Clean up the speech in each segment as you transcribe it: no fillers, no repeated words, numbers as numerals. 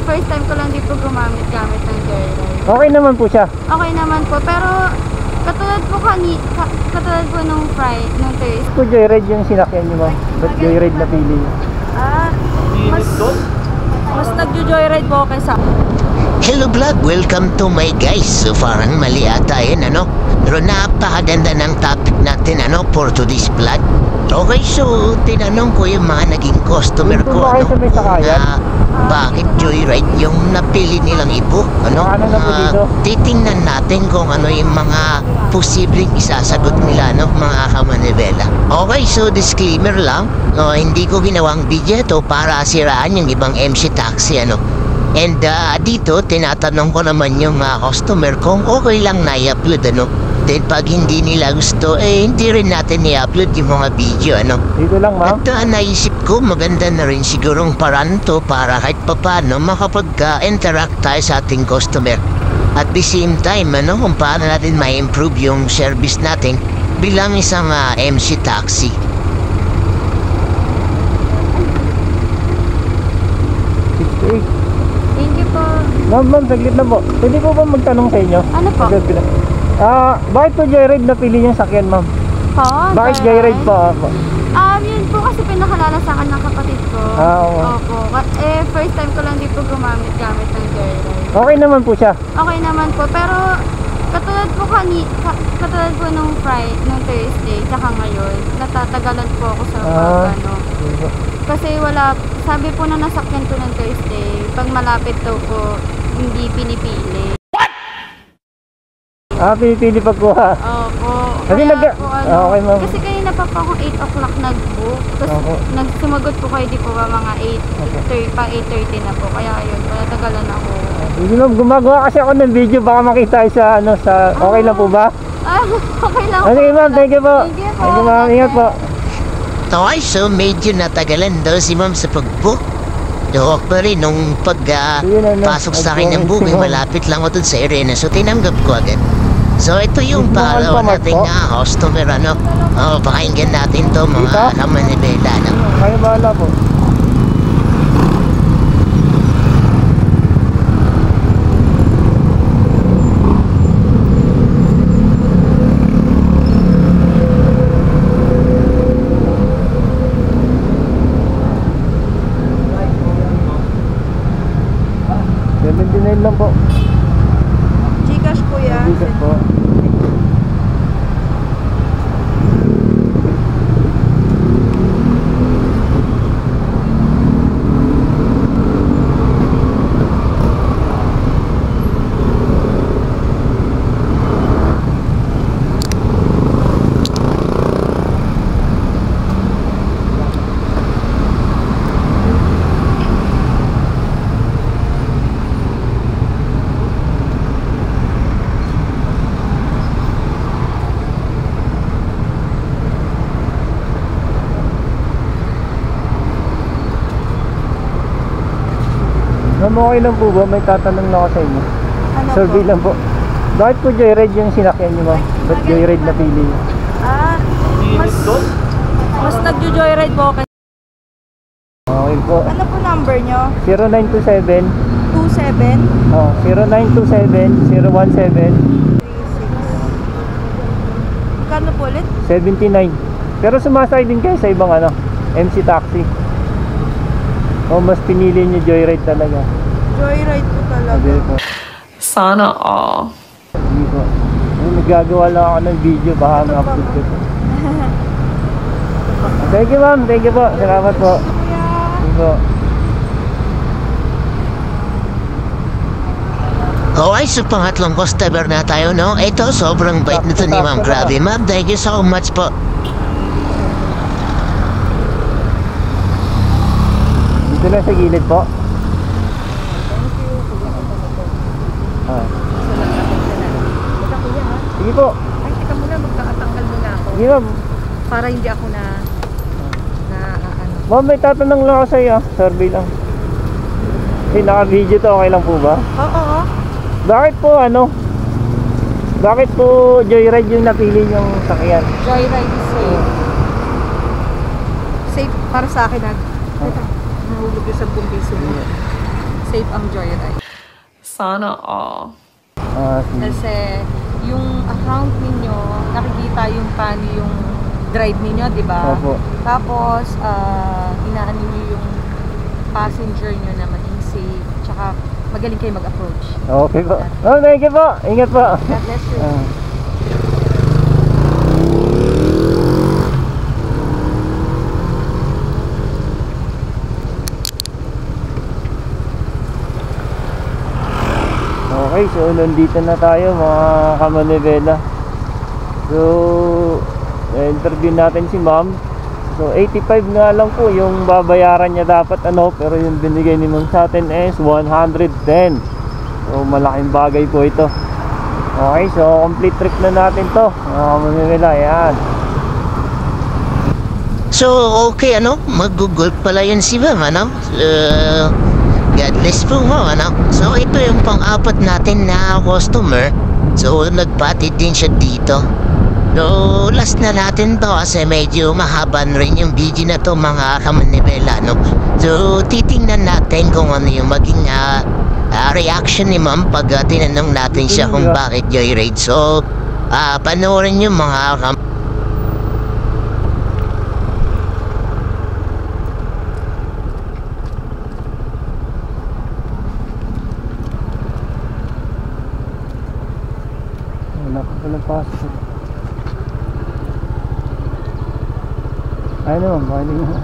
first time ko lang din po gamit ng Joyride. Okay naman po siya. Okay naman po, pero katulad po nung Thursday. Po Joyride yung sinakyan niyo, ma'am. Ba't Joyride na pili niyo? Mas nagjo-joyride po kaysa. Hello vlog, welcome to my guys. So parang mali ata yun, ano? Pero napakaganda ng topic natin, ano, for today's vlog. Okay, so tinanong ko yung mga naging customer ko, ano, bakit Joyride yung napili nilang ibo, ano? Titingnan natin kung ano yung mga posibleng isasagot nila, no, mga kamanibela. Okay, so disclaimer lang, no, hindi ko ginawang video to para siraan yung ibang MC taxi, ano. And dito, tinatanong ko naman yung mga customer kung okay lang na i-upload, ano. Then pag hindi nila gusto, hindi rin natin i-upload yung mga video, ano. Dito lang, ma'am. At naisip ko, maganda na rin sigurong paraan to para kahit papano makapag-interact tayo sa ating customer. At the same time, ano, kung paano natin ma-improve yung service natin bilang isang MC taxi. Thank you po. Ma'am, saglit na po. Pwede po ba magtanong sa inyo? Ano po? Bakit po Joyride napili niyong sakyan, ma'am? Bakit Joyride po? Yun po kasi pinakalala sa akin ng kapatid ko. Oo. Opo. First time ko lang din po gamit ng Joyride. Okay naman po siya. Okay naman po, pero katulad po nung Thursday, tsaka ngayon, natatagalan po ako sa kasi sabi po na nasakyan ko ng Thursday, pag malapit daw po, hindi pinipili. Pinipili pagkuha. Opo. Kasi okay, ma'am. Kasi kanina pa po akong 8 o'clock nag-book. Tapos nagsumagot po kayo, di po ba, mga 8:30 na po. Kaya ayun, natagalan ako. Hindi, ma'am, gumagawa kasi ako ng video, baka makita sa okay lang po ba? Okay lang po. Sige, ma'am, thank you po. Thank you po. Thank you, ma'am, ingat po. Okay, so medyo natagalan daw si ma'am sa pag-book. Pa rin nung pasok sa akin ng booking, malapit lang ako dun sa arena, so tinanggap ko agad. So ito yung pangalawa nating customer, ano. Pakinggan natin to, mga kamanibela, no? Kayo bahala po. $79 lang po. Gcash po yan. Gcash po. Okay lang po ba? May tatanong lang ako sa inyo. Ano Survey po? lang po. Bakit po Joyride yung sinakyan niyo, ma'am? Ba't Joyride napili niyo? Mas nagjo-joyride po kasi. Okay po. Ano po number nyo? 0927 27 0927 017 Magkano po ulit? 79. Pero sumasakay din kayo sa ibang MC taxi. Mas pinili niyo Joyride talaga. Joyride po talaga. Sabi po. Sana all. Hindi po. Nagagawa lang ako ng video, baka ma-upload ko po. Thank you, ma'am. Thank you po. Salamat po. Thank you po. Okay, so pangatlong customer na tayo, no? Ito, sobrang bait nito ni ma'am. Grabe, ma'am. Thank you so much po. Dito lang sa gilid po. Sige po. Ay, teka muna, magkakatanggal muna ako. Sige, ma'am. Para hindi ako na Ma'am, may tatanong lang ako sa iyo. Survey lang. Naka-video to, okay lang po ba? Oo. Bakit po Joyride yung napili yung sakyan? Joyride is safe. Safe para sa akin. Nahulog yung 10 piso mo. safe ang joyride. Sana all. Sige. Kasi yung account ninyo, nakikita yung paano yung drive ninyo, di ba? Opo. Tapos, inaano nyo yung passenger nyo na maging safe. Tsaka, magaling kayo mag-approach. Okay po. Oh, thank you po. Ingat po. God bless you. Okay, so nandito na tayo mga kamanibela. So, interview natin si ma'am. So, 85 nga lang po yung babayaran niya dapat pero yung binigay ni ma'am sa atin is 110. So, malaking bagay po ito. Okay, so complete trip na natin to mga kamanibela, yan. So, okay, mag-google pala yun si ma'am, God bless po mo, So, ito yung pang-apat natin na customer. So, nagpatid din siya dito. So, last na natin to kasi medyo mahaba na rin yung video na to mga kamanibela, So, titingnan natin kung ano yung maging reaction ni ma'am pag tinanong natin siya kung bakit joyride. So, panoorin yung mga Wala pa pala pasok. Ay naman, bakit hindi mo?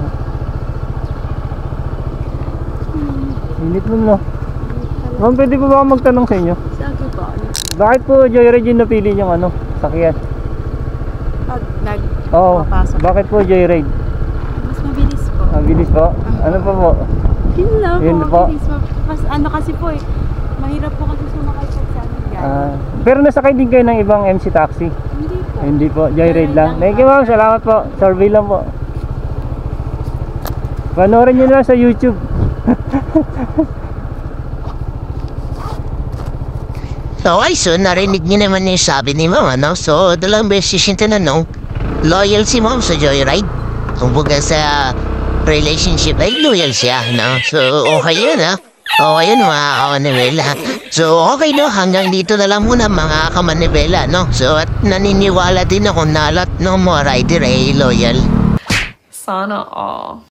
Init mo, no? Ma'am, pwede po ba ako magtanong sa inyo? Sige po. Bakit po joyride yung napili niyong sakyan? Pag Oo, nagpapasok. bakit po joyride? Mas mabilis po. Mabilis po? Ano pa po? Yun lang Yun po. mabilis. Mas kasi po mahirap po kasi sumakay po sa amin guys. Pero nasakay din kayo ng ibang MC taxi? Hindi po. Hindi po, joyride lang. lang. Thank you ma'am, salamat po. Survey lang po. Panoorin nyo na sa YouTube. Okay, so narinig niyo naman yung sabi ni ma'am, So, dalawang beses yung tinanong, loyal si ma'am sa joyride. Kumbaga sa relationship ay loyal siya, So, okay yun, Okay yun, mga kamanibela. So, okay, hanggang dito na lang muna, mga kamanibela, So, at naniniwala din ako na lahat ng mga rider ay loyal. Sana all.